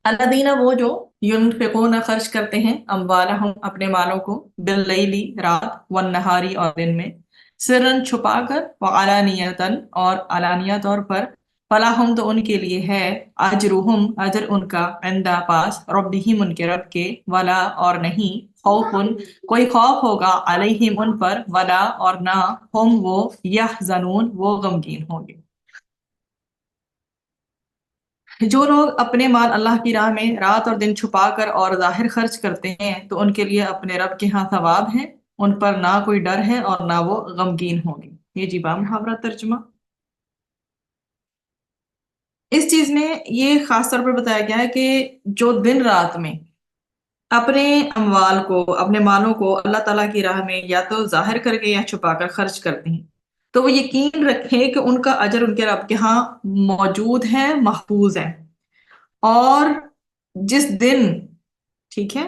الذین وہ جو ینفقون خرچ کرتے ہیں اموالہم اپنے مالوں کو باللیلی رات والنہاری اور دن میں سرن چھپا کر وعلانیتاً اور علانیہ طور پر فلاحم تو ان کے لیے ہے اجرہم اجر ان کا عند پاس ربہم ان کے رب کے ولا اور نہیں خوفن کوئی خوف ہوگا علیہم ان پر ولا اور نہ ہم وہ یحزنون وہ غمگین ہوں گے۔ جو لوگ اپنے مال اللہ کی راہ میں رات اور دن چھپا کر اور ظاہر خرچ کرتے ہیں تو ان کے لیے اپنے رب کے ہاں ثواب ہے، ان پر نہ کوئی ڈر ہے اور نہ وہ غمگین ہوں گے۔ یہ جی با محاورہ ترجمہ۔ اس چیز میں یہ خاص طور پر بتایا گیا ہے کہ جو دن رات میں اپنے اموال کو اپنے مالوں کو اللہ تعالیٰ کی راہ میں یا تو ظاہر کر کے یا چھپا کر خرچ کرتے ہیں تو وہ یقین رکھیں کہ ان کا اجر ان کے رب کے ہاں موجود ہے، محفوظ ہے۔ اور جس دن ٹھیک ہے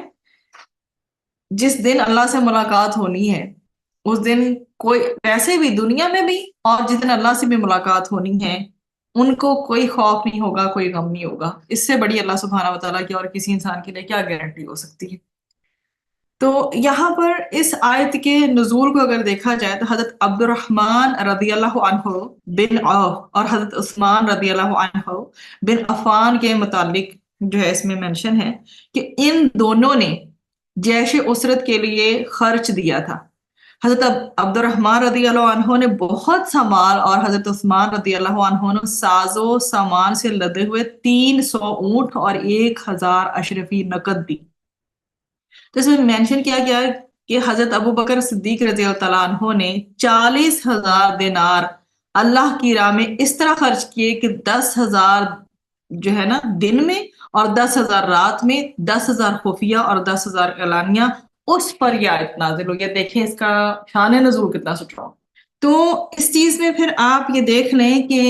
جس دن اللہ سے ملاقات ہونی ہے اس دن کوئی ویسے بھی دنیا میں بھی اور جس دن اللہ سے بھی ملاقات ہونی ہے ان کو کوئی خوف نہیں ہوگا، کوئی غم نہیں ہوگا۔ اس سے بڑی اللہ سبحانہ وتعالیٰ کی اور کسی انسان کے لیے کیا گارنٹی ہو سکتی ہے؟ تو یہاں پر اس آیت کے نزول کو اگر دیکھا جائے تو حضرت عبد الرحمن رضی اللہ عنہ بن عوف اور حضرت عثمان رضی اللہ عنہ بن عفان کے متعلق جو ہے اس میں منشن ہے کہ ان دونوں نے جیش اسرت کے لیے خرچ دیا تھا۔ حضرت عبد الرحمن رضی اللہ عنہ نے بہت سا مال اور حضرت عثمان رضی اللہ عنہ نے ساز و سامان سے لدے ہوئے 300 اونٹ اور 1000 اشرفی نقد دی۔ تو اس میں مینشن کیا گیا ہے کہ حضرت ابو بکر صدیق رضی اللہ عنہ نے 40,000 دینار اللہ کی راہ میں اس طرح خرچ کیے کہ 10,000 جو ہے نا دن میں اور 10,000 رات میں، 10,000 خفیہ اور 10,000 اعلانیہ۔ اس پر یہ آیت نازل ہوئی ہے۔ دیکھیں اس کا شان نزول کتنا سٹرا۔ تو اس چیز میں پھر آپ یہ دیکھ لیں کہ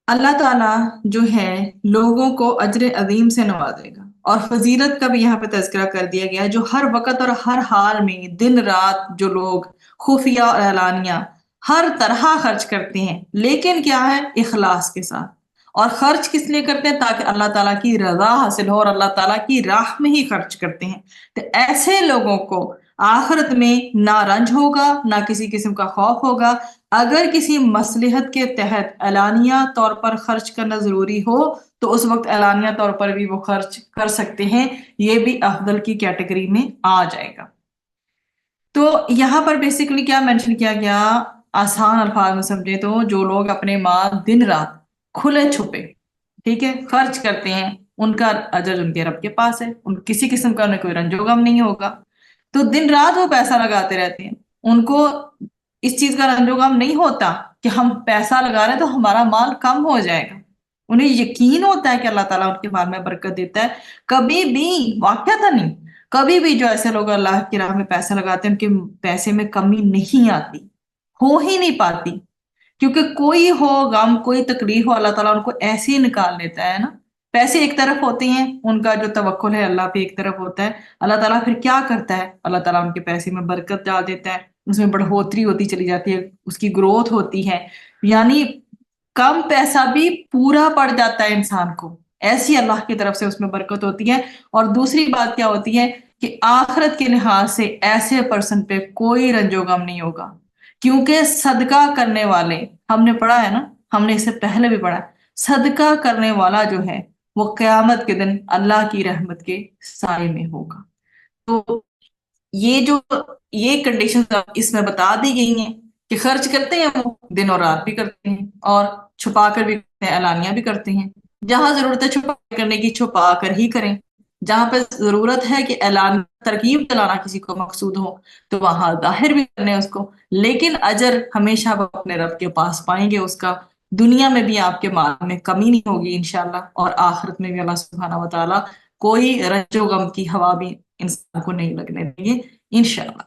اللہ تعالیٰ جو ہے لوگوں کو اجر عظیم سے نوازے گا، اور فضیلت کا بھی یہاں پہ تذکرہ کر دیا گیا ہے۔ جو ہر وقت اور ہر حال میں دن رات جو لوگ خفیہ اور اعلانیہ ہر طرح خرچ کرتے ہیں، لیکن کیا ہے اخلاص کے ساتھ، اور خرچ کس لیے کرتے ہیں؟ تاکہ اللہ تعالیٰ کی رضا حاصل ہو، اور اللہ تعالیٰ کی راہ میں ہی خرچ کرتے ہیں۔ تو ایسے لوگوں کو آخرت میں نہ رنج ہوگا، نہ کسی قسم کا خوف ہوگا۔ اگر کسی مصلحت کے تحت اعلانیہ طور پر خرچ کرنا ضروری ہو تو اس وقت اعلانیہ طور پر بھی وہ خرچ کر سکتے ہیں، یہ بھی افضل کی کیٹیگری میں آ جائے گا۔ تو یہاں پر بیسیکلی کیا مینشن کیا گیا؟ آسان الفاظ میں سمجھے تو جو لوگ اپنے مال دن رات کھلے چھپے ٹھیک ہے خرچ کرتے ہیں، ان کا اجر ان کے رب کے پاس ہے، ان کسی قسم کا انہیں کوئی رنج و غم نہیں ہوگا۔ تو دن رات وہ پیسہ لگاتے رہتے ہیں، ان کو اس چیز کا رنج و غم نہیں ہوتا کہ ہم پیسہ لگا رہے ہیں تو ہمارا مال کم ہو جائے گا۔ انہیں یقین ہوتا ہے کہ اللہ تعالیٰ ان کے مال میں برکت دیتا ہے۔ کبھی بھی واقعہ نہیں، کبھی بھی جو ایسے لوگ اللہ کی راہ میں پیسے لگاتے ہیں ان کے پیسے میں کمی نہیں آتی، ہو ہی نہیں پاتی، کیونکہ کوئی ہو غم کوئی تکلیف ہو اللہ تعالیٰ ان کو ایسے ہی نکال لیتا ہے نا۔ پیسے ایک طرف ہوتے ہیں، ان کا جو توکل ہے اللہ پہ ایک طرف ہوتا ہے، اللہ تعالیٰ پھر کیا کرتا ہے؟ اللہ تعالیٰ ان کے پیسے میں برکت ڈال دیتا ہے، اس میں بڑھوتری ہوتی چلی جاتی ہے، اس کی گروتھ ہوتی ہے، یعنی کم پیسہ بھی پورا پڑ جاتا ہے انسان کو، ایسی اللہ کی طرف سے اس میں برکت ہوتی ہے۔ اور دوسری بات کیا ہوتی ہے کہ آخرت کے لحاظ سے ایسے پرسن پہ کوئی رنج و غم نہیں ہوگا، کیونکہ صدقہ کرنے والے، ہم نے پڑھا ہے نا، ہم نے اس سے پہلے بھی پڑھا، صدقہ کرنے والا جو ہے وہ قیامت کے دن اللہ کی رحمت کے سائے میں ہوگا۔ تو یہ کنڈیشن اس میں بتا دی گئی ہیں کہ خرچ کرتے ہیں وہ دن اور رات بھی کرتے ہیں، اور چھپا کر بھی کرتے ہیں، اعلانیہ بھی کرتے ہیں۔ جہاں ضرورت ہے چھپا کرنے کی چھپا کر ہی کریں، جہاں پہ ضرورت ہے کہ اعلان ترکیب چلانا کسی کو مقصود ہو تو وہاں ظاہر بھی کرنے اس کو، لیکن اجر ہمیشہ وہ اپنے رب کے پاس پائیں گے اس کا۔ دنیا میں بھی آپ کے مال میں کمی نہیں ہوگی انشاءاللہ، اور آخرت میں بھی اللہ سبحانہ وتعالیٰ کوئی رنج و غم کی ہوا بھی انسان کو نہیں لگنے دیں گے انشاءاللہ۔